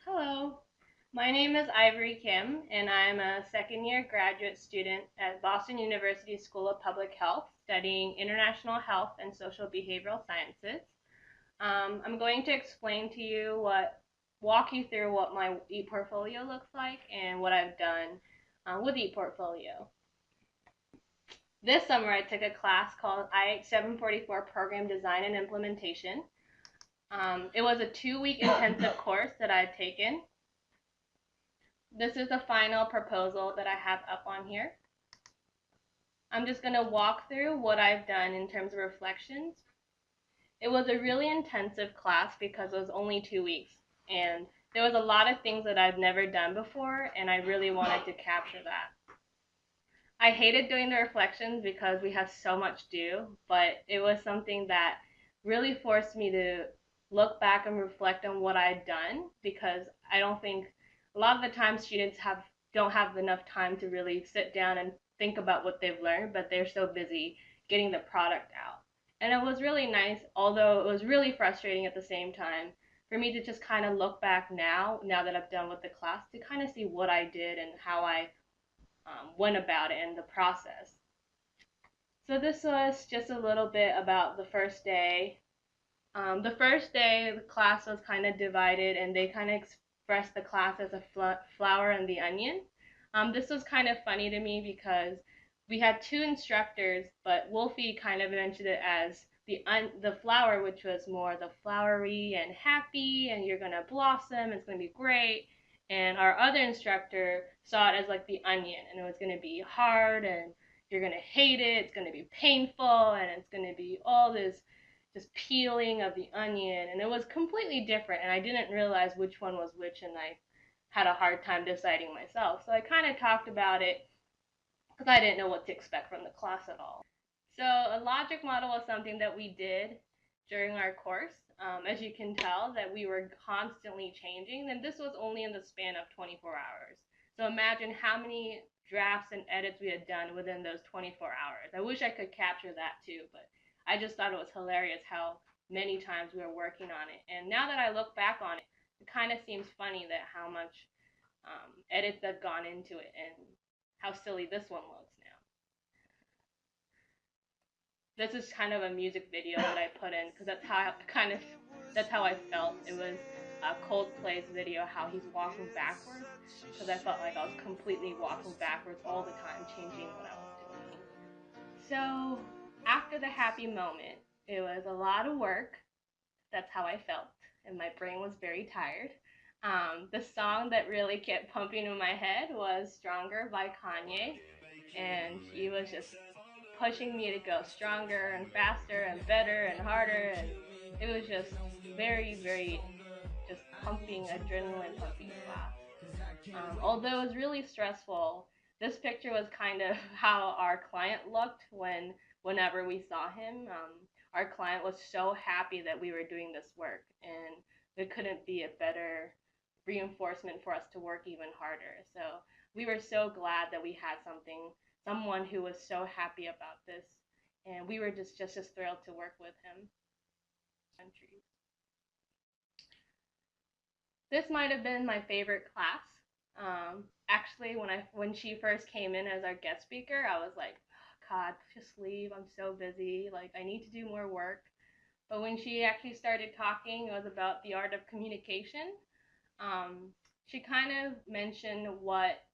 Hello, my name is Ivory Kim, and I'm a second year graduate student at Boston University School of Public Health, studying international health and social behavioral sciences. I'm going to explain to you walk you through what my ePortfolio looks like and what I've done with ePortfolio. This summer, I took a class called IH 744 Program Design and Implementation. It was a 2-week intensive course that I'd taken. This is the final proposal that I have up on here. I'm just going to walk through what I've done in terms of reflections. It was a really intensive class because it was only 2 weeks, and there was a lot of things that I've never done before, and I really wanted to capture that. I hated doing the reflections because we have so much due, but it was something that really forced me to look back and reflect on what I'd done, because I don't think a lot of the time students don't have enough time to really sit down and think about what they've learned, but they're so busy getting the product out. And it was really nice, although it was really frustrating at the same time, for me to just kind of look back now that I've done with the class, to kind of see what I did and how I went about it in the process. So this was just a little bit about the first day. The first day, the class was kind of divided, and they kind of expressed the class as a flower and the onion. This was kind of funny to me because we had two instructors, but Wolfie kind of mentioned it as the flower, which was more the flowery and happy, and you're gonna blossom, it's gonna be great. And our other instructor saw it as like the onion, and it was gonna be hard, and you're gonna hate it, it's gonna be painful, and it's gonna be all this just peeling of the onion, and it was completely different, and I didn't realize which one was which, and I had a hard time deciding myself. So I kind of talked about it because I didn't know what to expect from the class at all. So a logic model was something that we did during our course. As you can tell, that we were constantly changing, and this was only in the span of 24 hours. So imagine how many drafts and edits we had done within those 24 hours. I wish I could capture that too, but I just thought it was hilarious how many times we were working on it. And now that I look back on it, it kind of seems funny that how much edits have gone into it and how silly this one looks now. This is kind of a music video that I put in because that's how I felt. It was Coldplay's video, how he's walking backwards, because I felt like I was completely walking backwards all the time, changing what I was doing. So after the happy moment, it was a lot of work. That's how I felt, and my brain was very tired. The song that really kept pumping in my head was "Stronger" by Kanye, and he was just pushing me to go stronger and faster and better and harder, and it was just very just pumping, adrenaline pumping class. Although it was really stressful, this picture was kind of how our client looked whenever we saw him. Our client was so happy that we were doing this work, and there couldn't be a better reinforcement for us to work even harder. So we were so glad that we had someone who was so happy about this, and we were just as thrilled to work with him. Countries. This might have been my favorite class. Actually, when she first came in as our guest speaker, I was like, oh, God, just leave. I'm so busy. Like, I need to do more work. But when she actually started talking, it was about the art of communication. She kind of mentioned what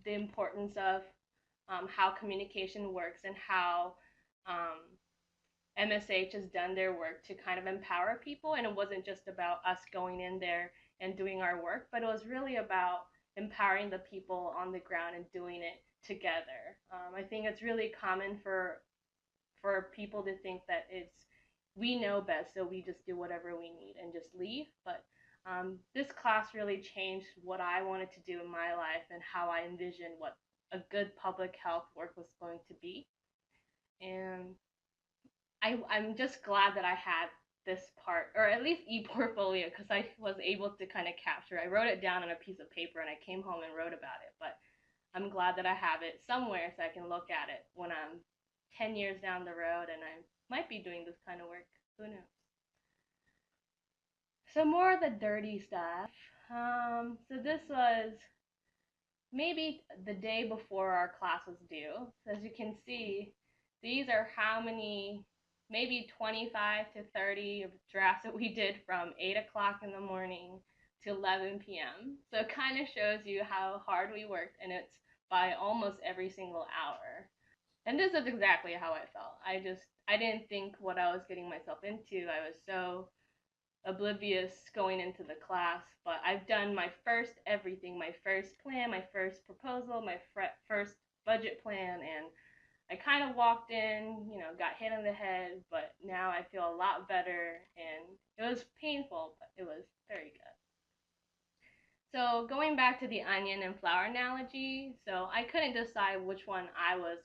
the importance of how communication works and how um, MSH has done their work to kind of empower people. And it wasn't just about us going in there and doing our work, but it was really about empowering the people on the ground and doing it together. I think it's really common for people to think that we know best, so we just do whatever we need and just leave. But this class really changed what I wanted to do in my life and how I envisioned what a good public health work was going to be. And I'm just glad that I had this part, or at least ePortfolio, because I was able to kind of capture. I wrote it down on a piece of paper and I came home and wrote about it. But I'm glad that I have it somewhere so I can look at it when I'm 10 years down the road and I might be doing this kind of work. Who knows? So more of the dirty stuff. So this was maybe the day before our class was due. So as you can see, these are how many, maybe 25 to 30 of drafts that we did from 8 o'clock in the morning to 11 p.m. So it kind of shows you how hard we worked, and it's by almost every single hour. And this is exactly how I felt. I didn't think what I was getting myself into. I was so oblivious going into the class, but I've done my first everything, my first plan, my first proposal, my first budget plan, and I kind of walked in, got hit on the head, but now I feel a lot better, and it was painful, but it was very good. So going back to the onion and flour analogy, so I couldn't decide which one I was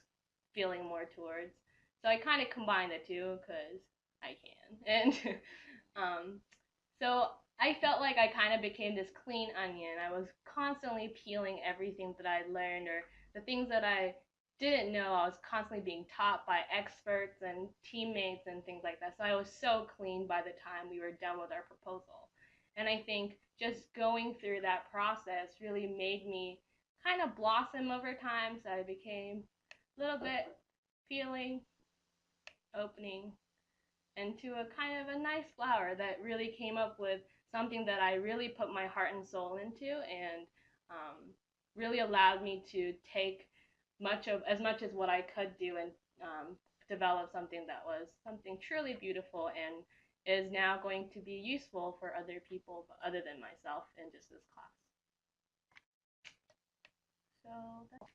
feeling more towards. So I kind of combined the two because I can. And um, so I felt like I kind of became this clean onion. I was constantly peeling everything that I learned, or the things that I didn't know. I was constantly being taught by experts and teammates and things like that. So I was so clean by the time we were done with our proposal. And I think just going through that process really made me kind of blossom over time. So I became a little bit peeling, opening, into a kind of a nice flower that really came up with something that I really put my heart and soul into, and really allowed me to take much as what I could do, and develop something that was something truly beautiful and is now going to be useful for other people other than myself in just this class. So that's